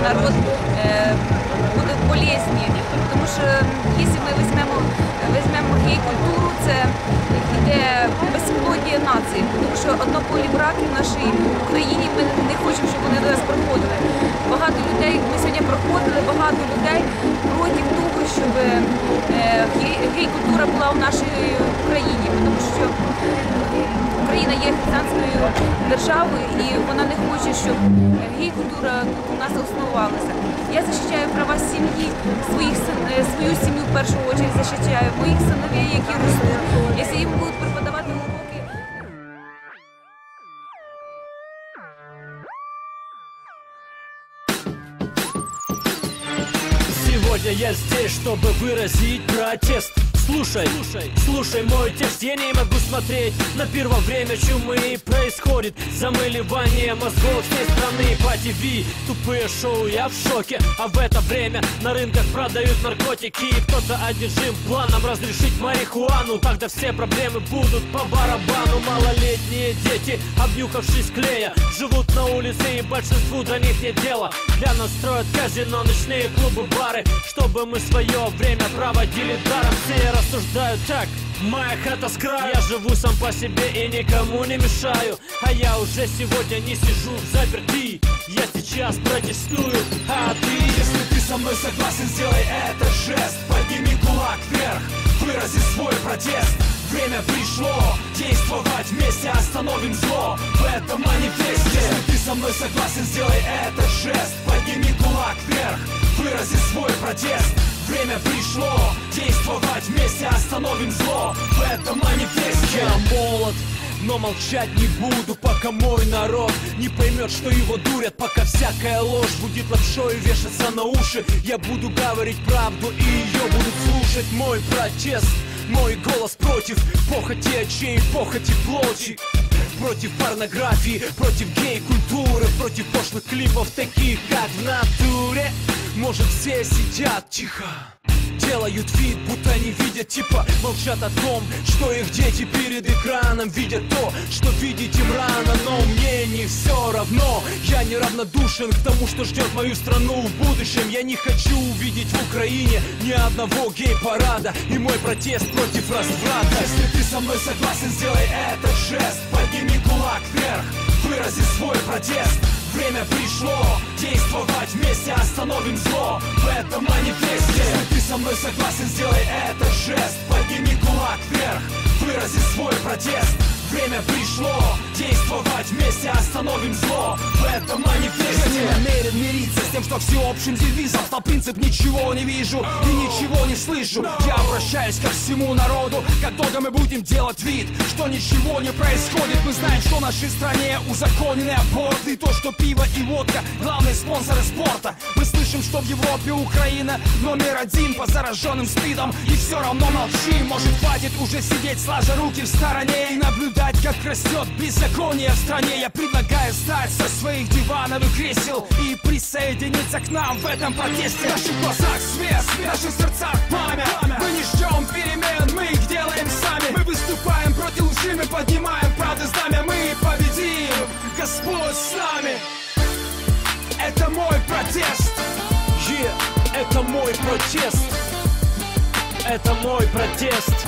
народ будут полезні. Тому що, якщо ми візьмемо гей-культуру, це йде безплоддя нації. Тому що однополі браки в нашій Україні, ми не хочемо, щоб вони до нас проходили. Багато людей, ми сьогодні проходили, багато людей проти того, щоб гей-культура була в нашій Україні. Тому що Україна є християнською державою і вона не хоче, щоб гей-культура тут у нас основувалася. Я захищаю права сім'ї, свою сім'ю в першу чергу захищаю, моїх синовей, які ростуть. Якщо їм будуть преподавати уроки. Сегодня я здесь, чтобы выразить протест. Слушай мой текст, я не могу смотреть на первое время чумы. Происходит замыливание мозгов всей страны по ТВ. Тупые шоу, я в шоке. А в это время на рынках продают наркотики. И кто-то одержим планом разрешить марихуану. Тогда все проблемы будут по барабану. Малолетние дети, обнюхавшись клея, живут на улице и большинству до них нет дела. Для нас строят казино, ночные клубы, бары, чтобы мы свое время проводили даром. Все рассуждают так: моя хата с краю. Я живу сам по себе и никому не мешаю. А я уже сегодня не сижу в заперти. Я сейчас протестую, а ты? Если ты со мной согласен, сделай этот жест. Подними кулак вверх, вырази свой протест. Время пришло действовать вместе, остановим зло в этом манифесте. Если ты со мной согласен, сделай этот жест. Подними кулак вверх, вырази свой протест. Время пришло действовать вместе, остановим зло в этом манифесте. Я молод, но молчать не буду, пока мой народ не поймет, что его дурят. Пока всякая ложь будет лапшой вешаться на уши, я буду говорить правду и ее будут слушать. Мой протест, мой голос против похоти очей, похоти плоти. Против порнографии, против гей-культуры, против пошлых клипов, таких как в натуре. Может, все сидят тихо, делают вид, будто не видят, типа молчат о том, что их дети перед экраном видят то, что видеть им рано. Но мне не все равно, я не равнодушен к тому, что ждет мою страну в будущем. Я не хочу увидеть в Украине ни одного гей-парада, и мой протест против разврата. Если ты со мной согласен, сделай этот жест. Подними кулак вверх, вырази свой протест. Время пришло действовать вместе, остановим зло в этом манифесте. Если ты со мной согласен, сделай этот жест. Подними кулак вверх, вырази свой протест. Время пришло действовать вместе, остановим зло в этом манифесте. Я не намерен мириться с тем, что всеобщим девизом стал принцип «ничего не вижу и ничего не слышу». Я обращаюсь ко всему народу, как долго мы будем делать вид, что ничего не происходит. Мы знаем, что в нашей стране узаконены аборты, и то, что пиво и водка — главные спонсоры спорта. Мы слышим, что в Европе Украина №1 по зараженным СПИДом, и все равно молчим. Может, хватит уже сидеть сложа руки в стороне и наблюдать, как растет беззаконие в стране. Я предлагаю встать со своих дивановых кресел и присоединиться к нам в этом протесте. В наших глазах свет, в наших сердцах пламя. Мы не ждем перемен, мы их делаем сами. Мы выступаем против лжи, мы поднимаем правды знамя. Мы победим, Господь с нами. Это мой протест. Это мой протест. Это мой протест.